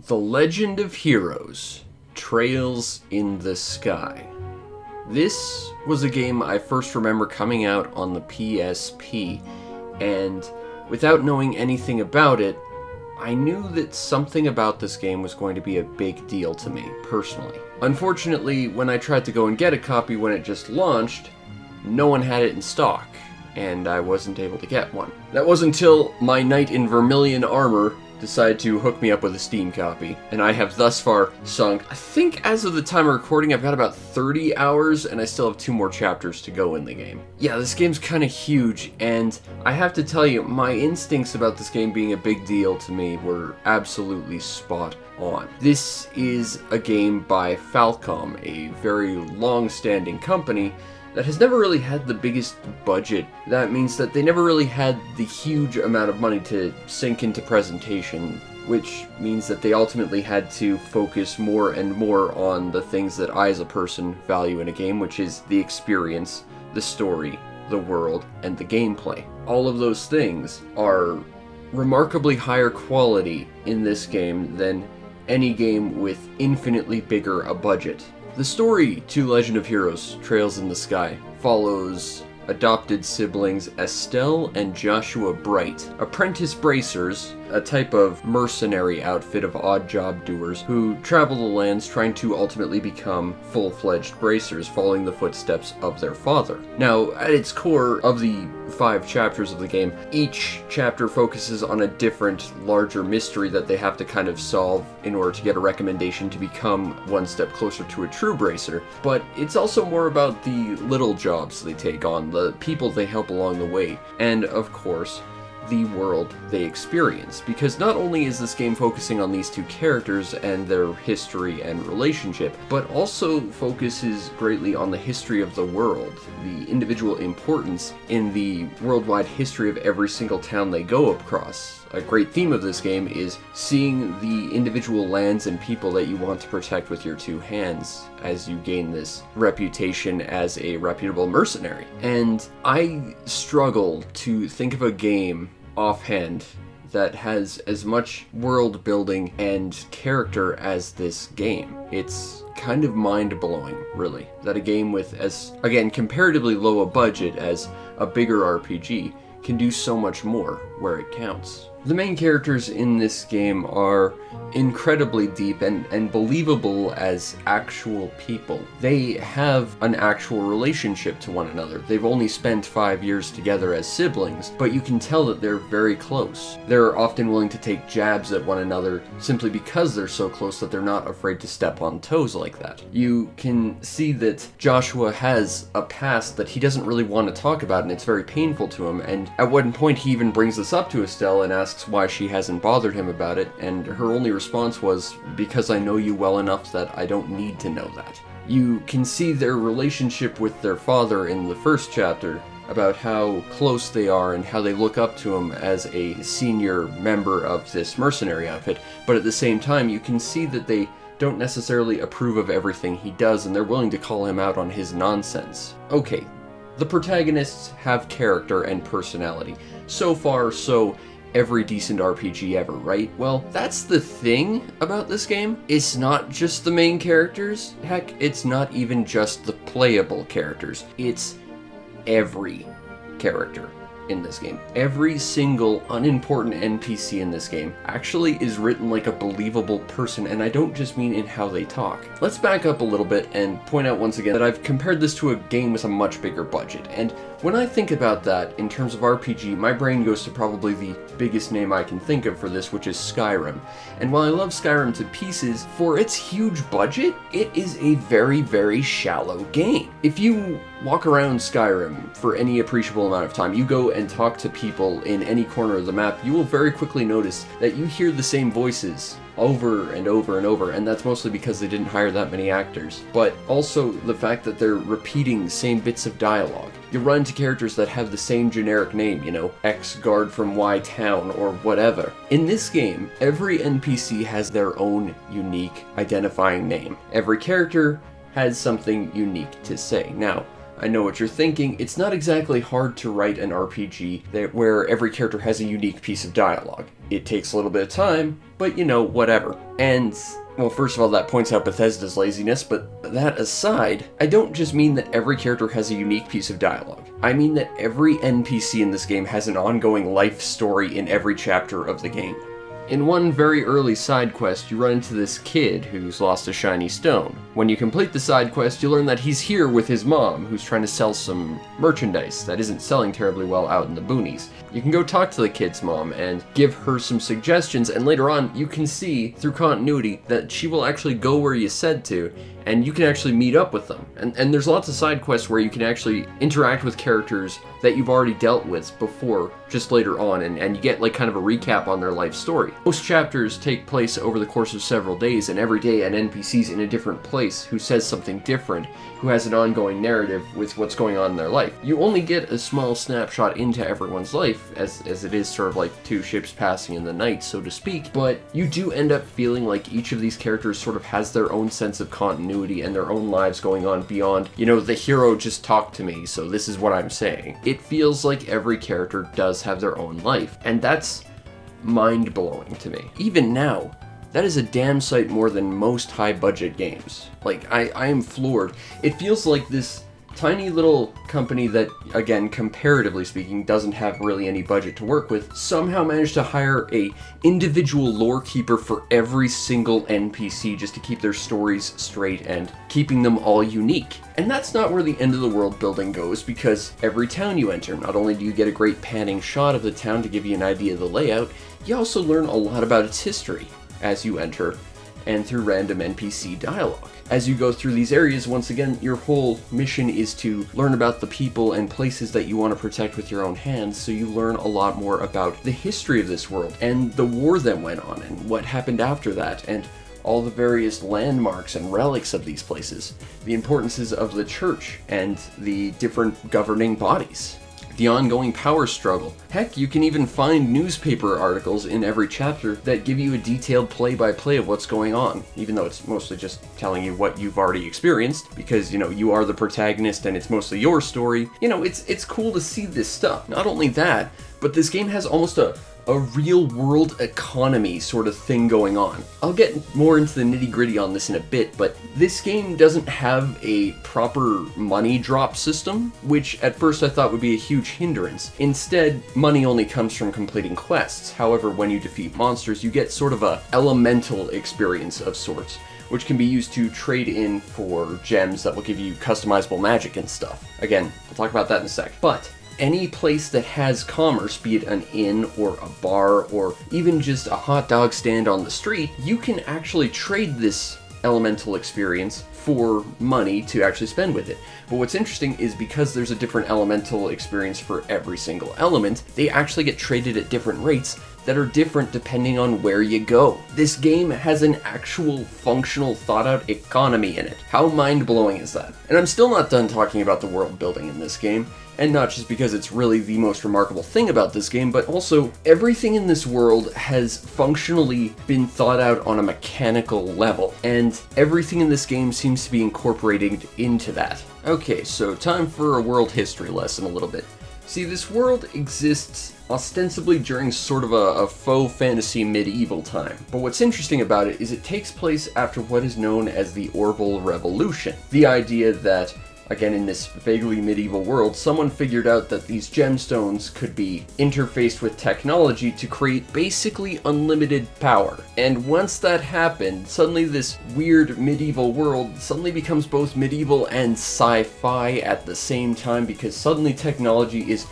The Legend of Heroes: Trails in the Sky. This was a game I first remember coming out on the PSP, and without knowing anything about it, I knew that something about this game was going to be a big deal to me, personally. Unfortunately, when I tried to go and get a copy when it just launched, no one had it in stock, and I wasn't able to get one. That wasn't until my knight in vermilion armor decided to hook me up with a Steam copy, and I have thus far sunk, I think as of the time of recording, I've got about 30 hours, and I still have 2 more chapters to go in the game. Yeah, this game's kind of huge, and I have to tell you, my instincts about this game being a big deal to me were absolutely spot on. This is a game by Falcom, a very long-standing company that has never really had the biggest budget. That means that they never really had the huge amount of money to sink into presentation, which means that they ultimately had to focus more and more on the things that I as a person value in a game, which is the experience, the story, the world, and the gameplay. All of those things are remarkably higher quality in this game than any game with infinitely bigger a budget. The story to Legend of Heroes: Trails in the Sky follows adopted siblings Estelle and Joshua Bright, apprentice bracers, a type of mercenary outfit of odd job doers who travel the lands trying to ultimately become full-fledged bracers, following the footsteps of their father. Now, at its core, of the 5 chapters of the game, each chapter focuses on a different, larger mystery that they have to kind of solve in order to get a recommendation to become one step closer to a true bracer. But it's also more about the little jobs they take on, the people they help along the way, and of course, the world they experience. Because not only is this game focusing on these 2 characters and their history and relationship, but also focuses greatly on the history of the world, the individual importance in the worldwide history of every single town they go across. A great theme of this game is seeing the individual lands and people that you want to protect with your 2 hands as you gain this reputation as a reputable mercenary. And I struggle to think of a game offhand that has as much world building and character as this game. It's kind of mind-blowing, really, that a game with as, again, comparatively low a budget as a bigger RPG can do so much more where it counts. The main characters in this game are incredibly deep and believable as actual people. They have an actual relationship to one another. They've only spent 5 years together as siblings, but you can tell that they're very close. They're often willing to take jabs at one another simply because they're so close that they're not afraid to step on toes like that. You can see that Joshua has a past that he doesn't really want to talk about, and it's very painful to him, and at one point he even brings this up to Estelle and asks why she hasn't bothered him about it, and her only response was, "Because I know you well enough that I don't need to know that." You can see their relationship with their father in the first chapter, about how close they are and how they look up to him as a senior member of this mercenary outfit, but at the same time you can see that they don't necessarily approve of everything he does, and they're willing to call him out on his nonsense. Okay, the protagonists have character and personality. So far, so every decent RPG ever, right? Well, that's the thing about this game. It's not just the main characters. Heck, it's not even just the playable characters. It's every character in this game. Every single unimportant NPC in this game actually is written like a believable person, and I don't just mean in how they talk. Let's back up a little bit and point out once again that I've compared this to a game with a much bigger budget, and when I think about that in terms of RPG, my brain goes to probably the biggest name I can think of for this, which is Skyrim. And while I love Skyrim to pieces, for its huge budget, it is a very, very shallow game. If you walk around Skyrim for any appreciable amount of time, you go and talk to people in any corner of the map, you will very quickly notice that you hear the same voices over and over and over, and that's mostly because they didn't hire that many actors. But also the fact that they're repeating the same bits of dialogue. You run into characters that have the same generic name, you know, X guard from Y town or whatever. In this game, every NPC has their own unique identifying name. Every character has something unique to say. Now, I know what you're thinking. It's not exactly hard to write an RPG where every character has a unique piece of dialogue. It takes a little bit of time, but you know, whatever. And, well, first of all, that points out Bethesda's laziness, but that aside, I don't just mean that every character has a unique piece of dialogue. I mean that every NPC in this game has an ongoing life story in every chapter of the game. In one very early side quest, you run into this kid who's lost a shiny stone. When you complete the side quest, you learn that he's here with his mom, who's trying to sell some merchandise that isn't selling terribly well out in the boonies. You can go talk to the kid's mom and give her some suggestions, and later on, you can see, through continuity, that she will actually go where you said to, and you can actually meet up with them. And there's lots of side quests where you can actually interact with characters that you've already dealt with before, just later on, and you get like kind of a recap on their life story. Most chapters take place over the course of several days, and every day an NPC's in a different place who says something different, who has an ongoing narrative with what's going on in their life. You only get a small snapshot into everyone's life, as it is sort of like two ships passing in the night, so to speak, but you do end up feeling like each of these characters sort of has their own sense of continuity and their own lives going on beyond, you know, the hero just talked to me, so this is what I'm saying. It feels like every character does have their own life, and that's mind-blowing to me. Even now, that is a damn sight more than most high-budget games. Like, I am floored. It feels like this tiny little company that, again, comparatively speaking, doesn't have really any budget to work with, somehow managed to hire a individual lore keeper for every single NPC just to keep their stories straight and keeping them all unique. And that's not where the end of the world building goes, because every town you enter, not only do you get a great panning shot of the town to give you an idea of the layout, you also learn a lot about its history as you enter, and through random NPC dialogue. As you go through these areas, once again, your whole mission is to learn about the people and places that you want to protect with your own hands, so you learn a lot more about the history of this world, and the war that went on, and what happened after that, and all the various landmarks and relics of these places, the importances of the church, and the different governing bodies, the ongoing power struggle. Heck, you can even find newspaper articles in every chapter that give you a detailed play-by-play of what's going on, even though it's mostly just telling you what you've already experienced, because, you know, you are the protagonist and it's mostly your story. You know, it's cool to see this stuff. Not only that, but this game has almost a real-world economy sort of thing going on. I'll get more into the nitty-gritty on this in a bit, but this game doesn't have a proper money drop system, which at first I thought would be a huge hindrance. Instead, money only comes from completing quests. However, when you defeat monsters, you get sort of a elemental experience of sorts, which can be used to trade in for gems that will give you customizable magic and stuff. Again, I'll talk about that in a sec. But any place that has commerce, be it an inn or a bar or even just a hot dog stand on the street, you can actually trade this elemental experience for money to actually spend with it. But what's interesting is because there's a different elemental experience for every single element, they actually get traded at different rates that are different depending on where you go. This game has an actual functional thought-out economy in it. How mind-blowing is that? And I'm still not done talking about the world building in this game. And not just because it's really the most remarkable thing about this game, but also everything in this world has functionally been thought out on a mechanical level, and everything in this game seems to be incorporated into that. Okay, so time for a world history lesson a little bit. See, this world exists ostensibly during sort of a faux fantasy medieval time, but what's interesting about it is it takes place after what is known as the Orbital Revolution. The idea that, again, in this vaguely medieval world, someone figured out that these gemstones could be interfaced with technology to create basically unlimited power. And once that happened, suddenly this weird medieval world suddenly becomes both medieval and sci-fi at the same time, because suddenly technology is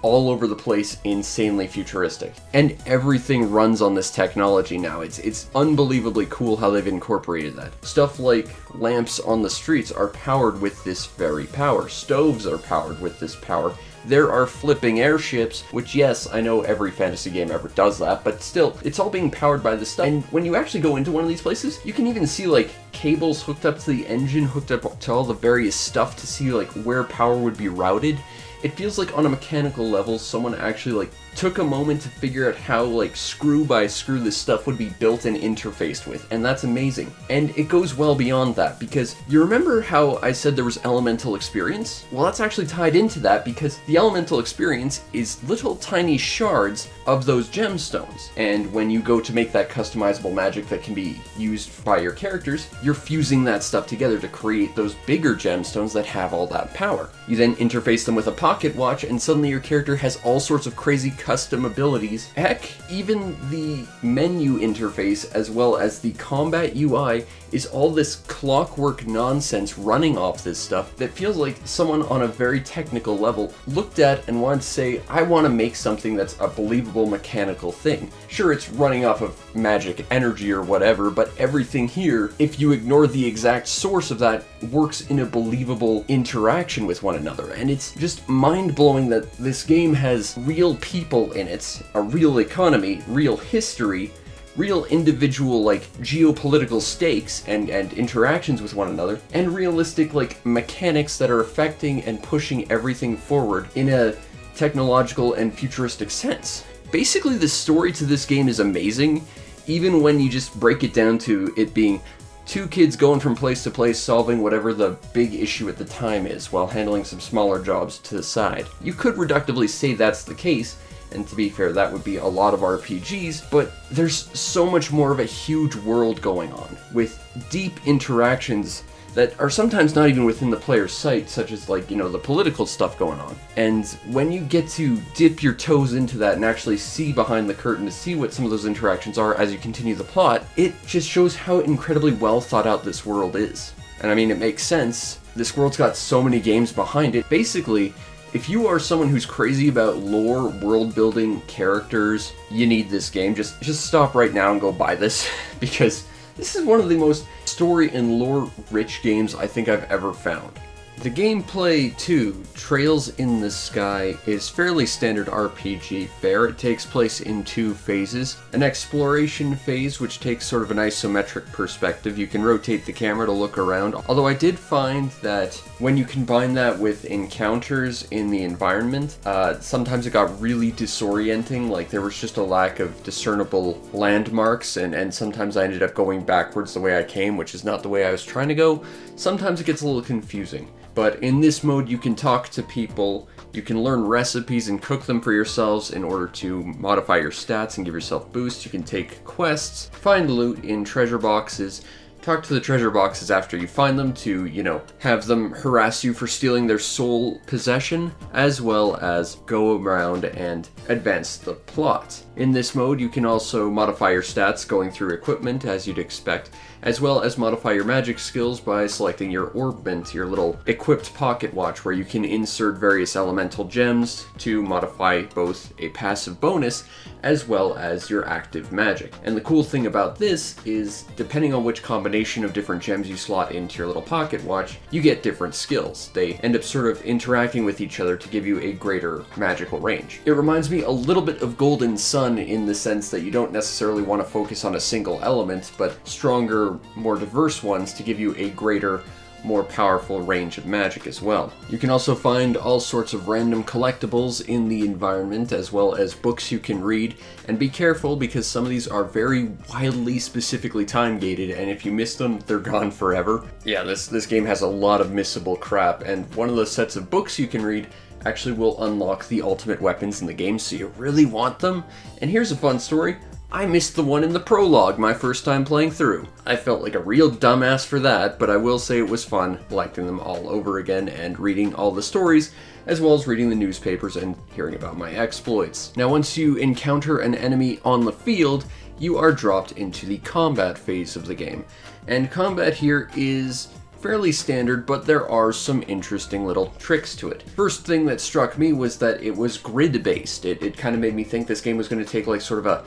all over the place, insanely futuristic. And everything runs on this technology now. It's unbelievably cool how they've incorporated that. Stuff like lamps on the streets are powered with this very power. Stoves are powered with this power. There are flipping airships, which, yes, I know every fantasy game ever does that, but still, it's all being powered by this stuff. And when you actually go into one of these places, you can even see, like, cables hooked up to the engine, hooked up to all the various stuff to see, like, where power would be routed. It feels like on a mechanical level, someone actually, like, took a moment to figure out how, like, screw by screw this stuff would be built and interfaced with, and that's amazing. And it goes well beyond that, because you remember how I said there was elemental experience? Well, that's actually tied into that, because the elemental experience is little tiny shards of those gemstones, and when you go to make that customizable magic that can be used by your characters, you're fusing that stuff together to create those bigger gemstones that have all that power. You then interface them with a pocket watch, and suddenly your character has all sorts of crazy custom abilities. Heck, even the menu interface as well as the combat UI is all this clockwork nonsense running off this stuff that feels like someone on a very technical level looked at and wanted to say, I want to make something that's a believable mechanical thing. Sure, it's running off of magic energy or whatever, but everything here, if you ignore the exact source of that, works in a believable interaction with one another. And it's just mind-blowing that this game has real people in it, a real economy, real history, real individual, like, geopolitical stakes and interactions with one another, and realistic, like, mechanics that are affecting and pushing everything forward in a technological and futuristic sense. Basically, the story to this game is amazing, even when you just break it down to it being two kids going from place to place solving whatever the big issue at the time is, while handling some smaller jobs to the side. You could reductively say that's the case, and to be fair, that would be a lot of RPGs, but there's so much more of a huge world going on, with deep interactions that are sometimes not even within the player's sight, such as, like, you know, the political stuff going on. And when you get to dip your toes into that and actually see behind the curtain to see what some of those interactions are as you continue the plot, it just shows how incredibly well thought out this world is. And I mean, it makes sense. This world's got so many games behind it. Basically, if you are someone who's crazy about lore, world building, characters, you need this game. Just stop right now and go buy this, because this is one of the most story and lore rich games I think I've ever found. The gameplay, too, Trails in the Sky, is fairly standard RPG fare. It takes place in two phases. An exploration phase, which takes sort of an isometric perspective. You can rotate the camera to look around, although I did find that when you combine that with encounters in the environment, sometimes it got really disorienting, like there was just a lack of discernible landmarks, and sometimes I ended up going backwards the way I came, which is not the way I was trying to go. Sometimes it gets a little confusing. But in this mode, you can talk to people, you can learn recipes and cook them for yourselves in order to modify your stats and give yourself boosts. You can take quests, find loot in treasure boxes, talk to the treasure boxes after you find them to, you know, have them harass you for stealing their sole possession, as well as go around and advance the plot. In this mode, you can also modify your stats going through equipment, as you'd expect, as well as modify your magic skills by selecting your orbment, your little equipped pocket watch, where you can insert various elemental gems to modify both a passive bonus as well as your active magic. And the cool thing about this is, depending on which combination of different gems you slot into your little pocket watch, you get different skills. They end up sort of interacting with each other to give you a greater magical range. It reminds me a little bit of Golden Sun in the sense that you don't necessarily want to focus on a single element, but stronger, more diverse ones to give you a greater, more powerful range of magic as well. You can also find all sorts of random collectibles in the environment, as well as books you can read, and be careful because some of these are very wildly specifically time gated, and if you miss them, they're gone forever. Yeah, this game has a lot of missable crap, and one of the sets of books you can read actually will unlock the ultimate weapons in the game, so you really want them. And here's a fun story. I missed the one in the prologue my first time playing through. I felt like a real dumbass for that, but I will say it was fun collecting them all over again and reading all the stories, as well as reading the newspapers and hearing about my exploits. Now, once you encounter an enemy on the field, you are dropped into the combat phase of the game. And combat here is fairly standard, but there are some interesting little tricks to it. First thing that struck me was that it was grid-based. It kind of made me think this game was going to take like sort of a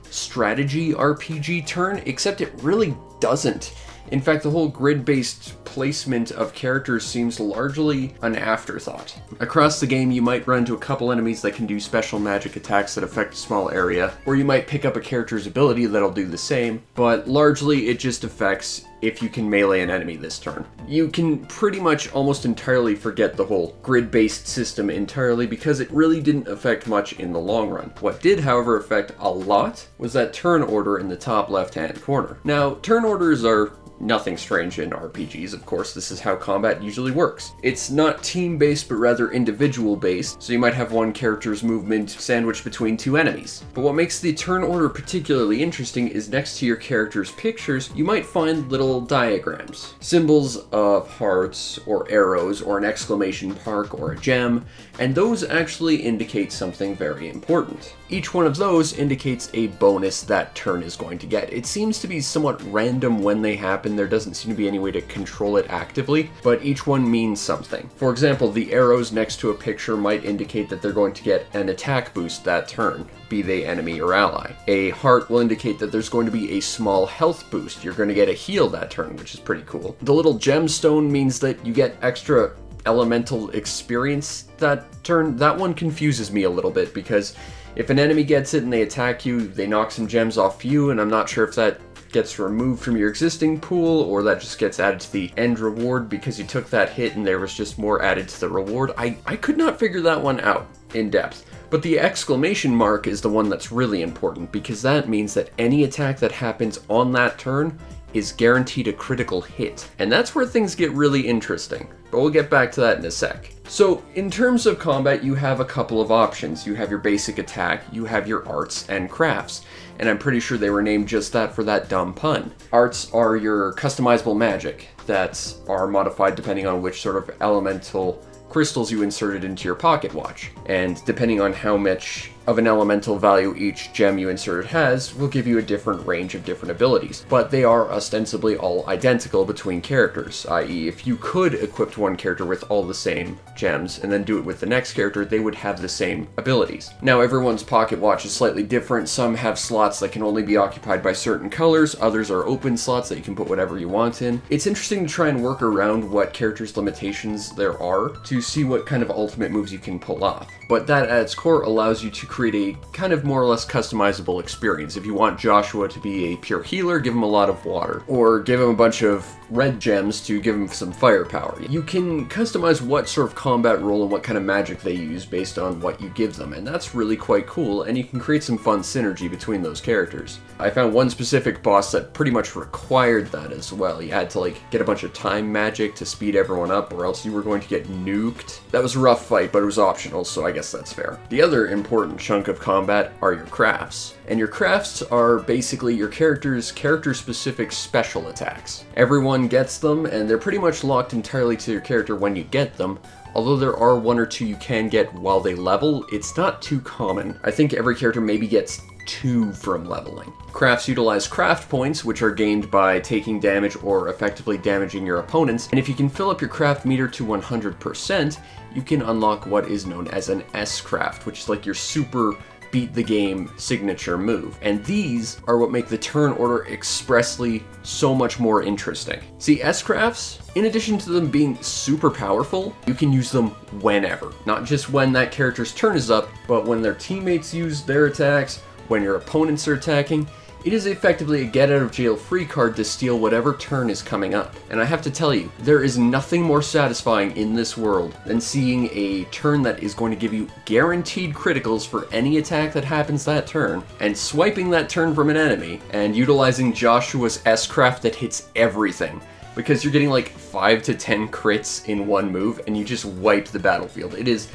strategy RPG turn, except it really doesn't. In fact, the whole grid-based placement of characters seems largely an afterthought. Across the game, you might run into a couple enemies that can do special magic attacks that affect a small area, or you might pick up a character's ability that'll do the same, but largely it just affects if you can melee an enemy this turn. You can pretty much almost entirely forget the whole grid-based system entirely because it really didn't affect much in the long run. What did, however, affect a lot was that turn order in the top left-hand corner. Now, turn orders are nothing strange in RPGs, of course. This is how combat usually works. It's not team-based, but rather individual-based, so you might have one character's movement sandwiched between two enemies. But what makes the turn order particularly interesting is next to your character's pictures, you might find little diagrams. Symbols of hearts, or arrows, or an exclamation mark, or a gem, and those actually indicate something very important. Each one of those indicates a bonus that turn is going to get. It seems to be somewhat random when they happen. There doesn't seem to be any way to control it actively, but each one means something. For example, the arrows next to a picture might indicate that they're going to get an attack boost that turn, be they enemy or ally. A heart will indicate that there's going to be a small health boost. You're going to get a heal that turn, which is pretty cool. The little gemstone means that you get extra elemental experience that turn. That one confuses me a little bit because if an enemy gets it and they attack you, they knock some gems off you, and I'm not sure if that gets removed from your existing pool or that just gets added to the end reward because you took that hit and there was just more added to the reward. I could not figure that one out in depth. But the exclamation mark is the one that's really important because that means that any attack that happens on that turn is guaranteed a critical hit. And that's where things get really interesting. But we'll get back to that in a sec. So, in terms of combat, you have a couple of options. You have your basic attack, you have your arts and crafts. And I'm pretty sure they were named just that for that dumb pun. Arts are your customizable magic that are modified depending on which sort of elemental crystals you inserted into your pocket watch. And depending on how much of an elemental value each gem you inserted has, will give you a different range of different abilities. But they are ostensibly all identical between characters, i.e. if you could equip one character with all the same gems and then do it with the next character, they would have the same abilities. Now everyone's pocket watch is slightly different. Some have slots that can only be occupied by certain colors, others are open slots that you can put whatever you want in. It's interesting to try and work around what characters' limitations there are to see what kind of ultimate moves you can pull off. But that at its core allows you to create a kind of more or less customizable experience. If you want Joshua to be a pure healer, give him a lot of water, or give him a bunch of red gems to give him some firepower. You can customize what sort of combat role and what kind of magic they use based on what you give them, and that's really quite cool, and you can create some fun synergy between those characters. I found one specific boss that pretty much required that as well. You had to get a bunch of time magic to speed everyone up, or else you were going to get nuked. That was a rough fight, but it was optional, so I guess that's fair. The other important chunk of combat are your crafts. And your crafts are basically your character's character-specific special attacks. Everyone gets them, and they're pretty much locked entirely to your character when you get them. Although there are one or two you can get while they level, it's not too common. I think every character maybe gets 2 from leveling. Crafts utilize craft points, which are gained by taking damage or effectively damaging your opponents, and if you can fill up your craft meter to 100%, you can unlock what is known as an S-craft, which is like your super beat the game signature move. And these are what make the turn order expressly so much more interesting. See, S-crafts, in addition to them being super powerful, you can use them whenever. Not just when that character's turn is up, but when their teammates use their attacks, when your opponents are attacking. It is effectively a get-out-of-jail-free card to steal whatever turn is coming up. And I have to tell you, there is nothing more satisfying in this world than seeing a turn that is going to give you guaranteed criticals for any attack that happens that turn, and swiping that turn from an enemy, and utilizing Joshua's S-craft that hits everything. Because you're getting 5 to 10 crits in one move, and you just wipe the battlefield. It is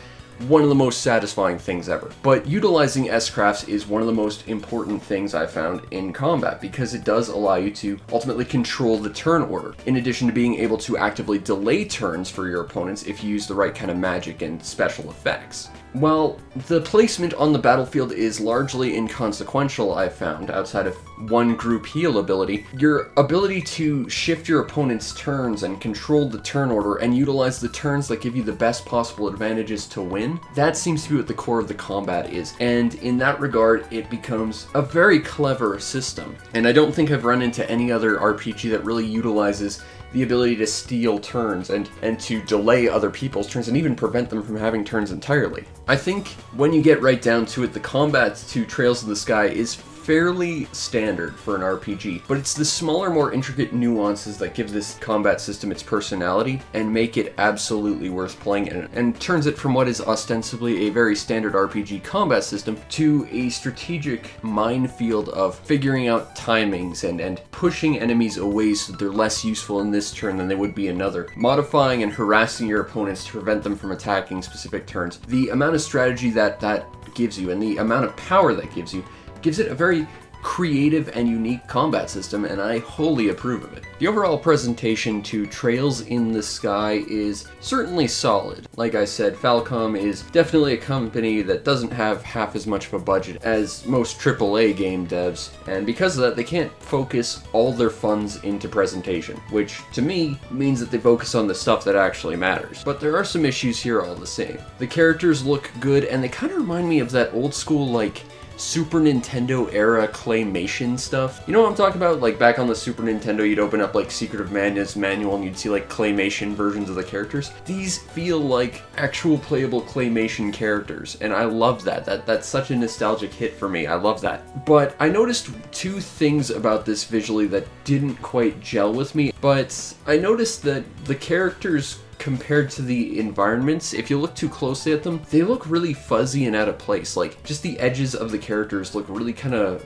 one of the most satisfying things ever. But utilizing S-crafts is one of the most important things I found in combat because it does allow you to ultimately control the turn order, in addition to being able to actively delay turns for your opponents if you use the right kind of magic and special effects. While the placement on the battlefield is largely inconsequential, I've found, outside of one group heal ability, your ability to shift your opponent's turns and control the turn order and utilize the turns that give you the best possible advantages to win, that seems to be what the core of the combat is. And in that regard, it becomes a very clever system. And I don't think I've run into any other RPG that really utilizes the ability to steal turns and to delay other people's turns and even prevent them from having turns entirely. I think when you get right down to it, the combat to Trails in the Sky is fairly standard for an RPG, but it's the smaller, more intricate nuances that give this combat system its personality and make it absolutely worth playing, and turns it from what is ostensibly a very standard RPG combat system to a strategic minefield of figuring out timings and pushing enemies away so that they're less useful in this turn than they would be another, modifying and harassing your opponents to prevent them from attacking specific turns. The amount of strategy that gives you and the amount of power that gives you gives it a very creative and unique combat system, and I wholly approve of it. The overall presentation to Trails in the Sky is certainly solid. Like I said, Falcom is definitely a company that doesn't have half as much of a budget as most AAA game devs, and because of that, they can't focus all their funds into presentation, which to me means that they focus on the stuff that actually matters. But there are some issues here all the same. The characters look good, and they kind of remind me of that old school, like, Super Nintendo era claymation stuff. You know what I'm talking about? Like back on the Super Nintendo, you'd open up like Secret of Madness manual and you'd see like claymation versions of the characters. These feel like actual playable claymation characters, and I love that. That's such a nostalgic hit for me. I love that. But I noticed two things about this visually that didn't quite gel with me, but I noticed that the characters compared to the environments, if you look too closely at them, they look really fuzzy and out of place. Like, just the edges of the characters look really kind of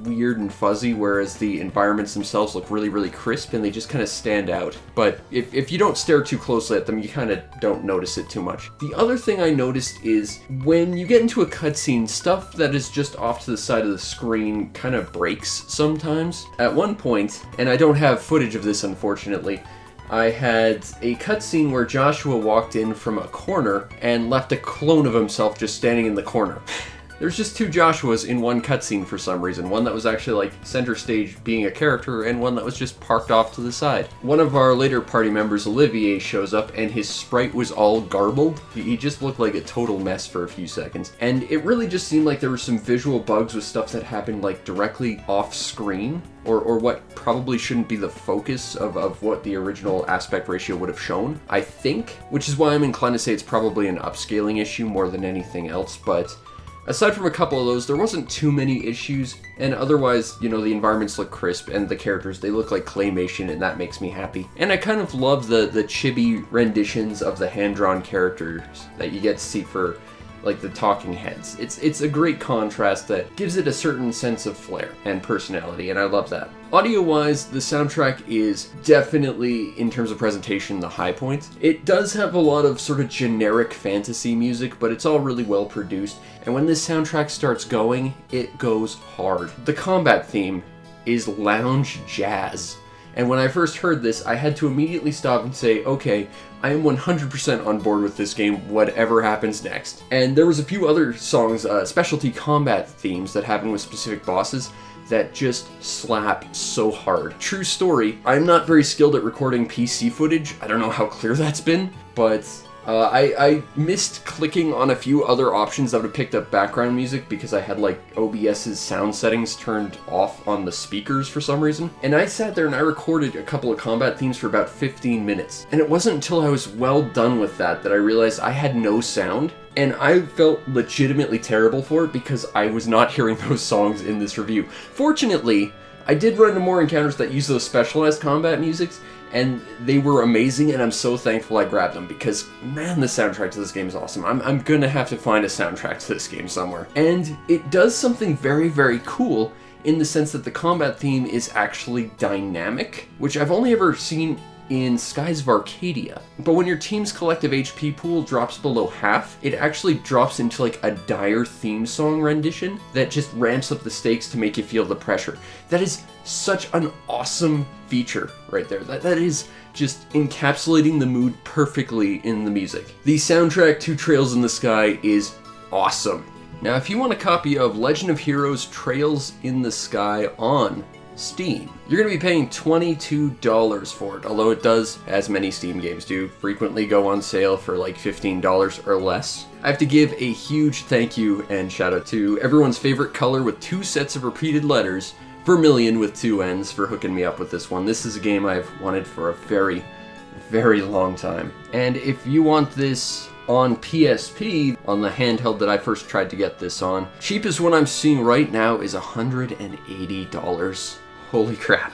weird and fuzzy, whereas the environments themselves look really, really crisp, and they just kind of stand out. But if you don't stare too closely at them, you kind of don't notice it too much. The other thing I noticed is when you get into a cutscene, stuff that is just off to the side of the screen kind of breaks sometimes. At one point, and I don't have footage of this unfortunately, I had a cutscene where Joshua walked in from a corner and left a clone of himself just standing in the corner. There's just two Joshuas in one cutscene for some reason. One that was actually like center stage being a character, and one that was just parked off to the side. One of our later party members, Olivier, shows up and his sprite was all garbled. He just looked like a total mess for a few seconds. And it really just seemed like there were some visual bugs with stuff that happened like directly off screen, or what probably shouldn't be the focus of what the original aspect ratio would have shown, I think. Which is why I'm inclined to say it's probably an upscaling issue more than anything else, but aside from a couple of those, there wasn't too many issues, and otherwise, you know, the environments look crisp, and the characters, they look like claymation, and that makes me happy. And I kind of love the chibi renditions of the hand-drawn characters that you get to see for, like, the talking heads. It's a great contrast that gives it a certain sense of flair and personality, and I love that. Audio-wise, the soundtrack is definitely, in terms of presentation, the high point. It does have a lot of sort of generic fantasy music, but it's all really well produced, and when this soundtrack starts going, it goes hard. The combat theme is lounge jazz. And when I first heard this, I had to immediately stop and say, okay, I am 100% on board with this game, whatever happens next. And there was a few other songs, specialty combat themes that happen with specific bosses that just slap so hard. True story, I'm not very skilled at recording PC footage. I don't know how clear that's been, but I missed clicking on a few other options that would have picked up background music because I had like OBS's sound settings turned off on the speakers for some reason. And I sat there and I recorded a couple of combat themes for about 15 minutes. And it wasn't until I was well done with that I realized I had no sound. And I felt legitimately terrible for it because I was not hearing those songs in this review. Fortunately, I did run into more encounters that use those specialized combat musics, and they were amazing, and I'm so thankful I grabbed them because, man, the soundtrack to this game is awesome. I'm gonna have to find a soundtrack to this game somewhere. And it does something very, very cool in the sense that the combat theme is actually dynamic, which I've only ever seen in Skies of Arcadia. But when your team's collective HP pool drops below half, it actually drops into like a dire theme song rendition that just ramps up the stakes to make you feel the pressure. That is such an awesome feature right there. That is just encapsulating the mood perfectly in the music. The soundtrack to Trails in the Sky is awesome. Now, if you want a copy of Legend of Heroes Trails in the Sky on Steam, you're going to be paying $22 for it, although it does, as many Steam games do, frequently go on sale for like $15 or less. I have to give a huge thank you and shout out to everyone's favorite color with 2 sets of repeated letters, Vermilion with 2 N's, for hooking me up with this one. This is a game I've wanted for a very, very long time. And if you want this on PSP, on the handheld that I first tried to get this on. Cheapest one I'm seeing right now is $180. Holy crap.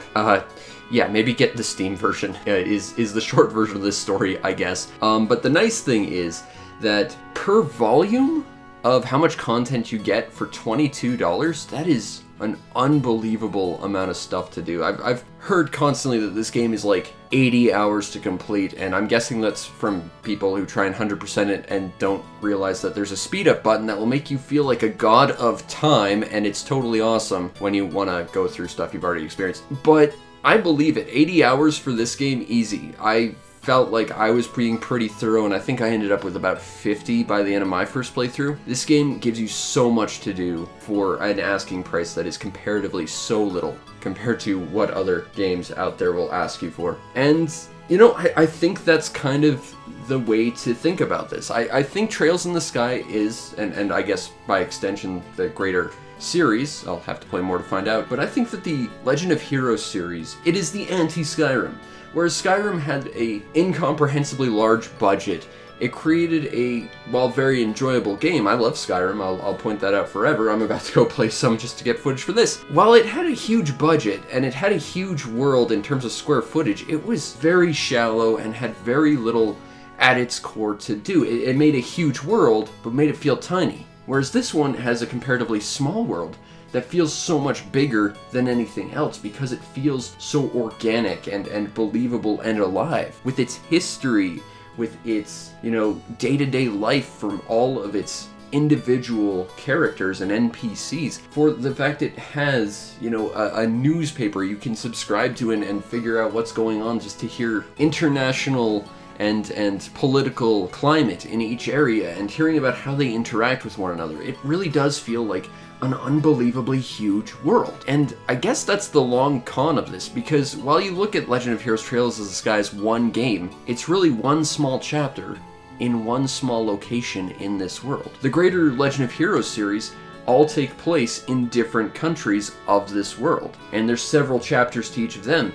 Yeah, maybe get the Steam version, is the short version of this story, I guess. But the nice thing is that per volume of how much content you get for $22, that is an unbelievable amount of stuff to do. I've heard constantly that this game is like 80 hours to complete, and I'm guessing that's from people who try and 100% it and don't realize that there's a speed up button that will make you feel like a god of time, and it's totally awesome when you want to go through stuff you've already experienced. But I believe it. 80 hours for this game, easy. I felt like I was being pretty thorough, and I think I ended up with about 50 by the end of my first playthrough. This game gives you so much to do for an asking price that is comparatively so little compared to what other games out there will ask you for. And, you know, I think that's kind of the way to think about this. I think Trails in the Sky is, and I guess by extension the greater series, I'll have to play more to find out, but I think that the Legend of Heroes series, it is the Anti-Skyrim. Whereas Skyrim had a incomprehensibly large budget, it created a, while very enjoyable game. I love Skyrim, I'll point that out forever. I'm about to go play some just to get footage for this. While it had a huge budget, and it had a huge world in terms of square footage, it was very shallow and had very little at its core to do. It made a huge world, but made it feel tiny. Whereas this one has a comparatively small world that feels so much bigger than anything else because it feels so organic and believable and alive. With its history, with its, you know, day-to-day life from all of its individual characters and NPCs, for the fact it has, you know, a newspaper you can subscribe to and figure out what's going on just to hear international and political climate in each area and hearing about how they interact with one another. It really does feel like an unbelievably huge world. And I guess that's the long con of this, because while you look at Legend of Heroes Trails of the Sky as one game, it's really one small chapter in one small location in this world. The greater Legend of Heroes series all take place in different countries of this world, and there's several chapters to each of them.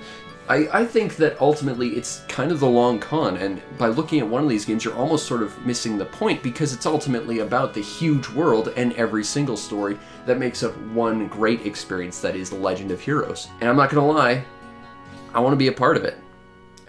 I think that ultimately it's kind of the long con, and by looking at one of these games you're almost sort of missing the point, because it's ultimately about the huge world and every single story that makes up one great experience that is the Legend of Heroes. And I'm not gonna lie, I want to be a part of it.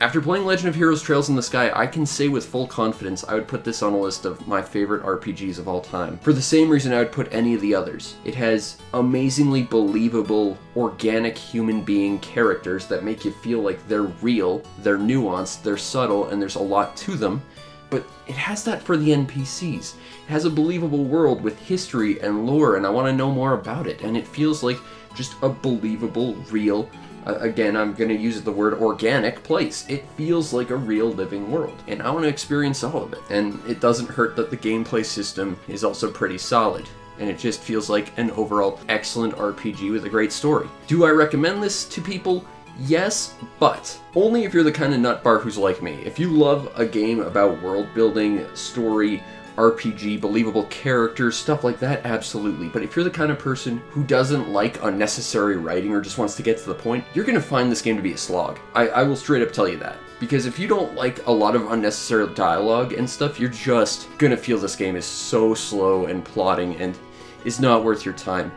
After playing Legend of Heroes Trails in the Sky, I can say with full confidence I would put this on a list of my favorite RPGs of all time. For the same reason I would put any of the others. It has amazingly believable, organic human being characters that make you feel like they're real, they're nuanced, they're subtle, and there's a lot to them. But it has that for the NPCs. It has a believable world with history and lore, and I want to know more about it. And it feels like just a believable, real, again, I'm going to use the word organic place. It feels like a real living world, and I want to experience all of it. And it doesn't hurt that the gameplay system is also pretty solid, and it just feels like an overall excellent RPG with a great story. Do I recommend this to people? Yes, but only if you're the kind of nutbar who's like me. If you love a game about world building, story, RPG, believable characters, stuff like that, absolutely. But if you're the kind of person who doesn't like unnecessary writing or just wants to get to the point, you're going to find this game to be a slog. I will straight up tell you that. Because if you don't like a lot of unnecessary dialogue and stuff, you're just going to feel this game is so slow and plotting and is not worth your time.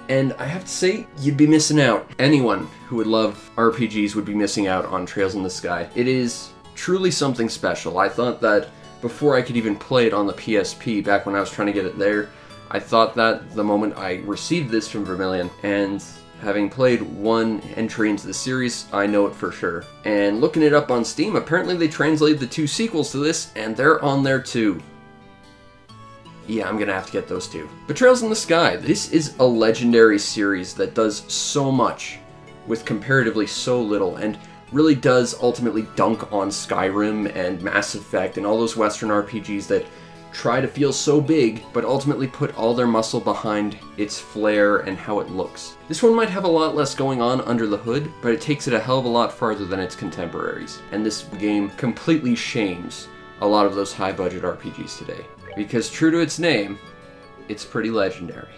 And I have to say, you'd be missing out. Anyone who would love RPGs would be missing out on Trails in the Sky. It is truly something special. I thought that before I could even play it on the PSP, back when I was trying to get it there, I thought that the moment I received this from Vermilion, and having played one entry into the series, I know it for sure. And looking it up on Steam, apparently they translated the 2 sequels to this, and they're on there too. Yeah, I'm gonna have to get those too. But Trails in the Sky, this is a legendary series that does so much with comparatively so little, and really does ultimately dunk on Skyrim and Mass Effect and all those Western RPGs that try to feel so big, but ultimately put all their muscle behind its flair and how it looks. This one might have a lot less going on under the hood, but it takes it a hell of a lot farther than its contemporaries. And this game completely shames a lot of those high-budget RPGs today. Because true to its name, it's pretty legendary.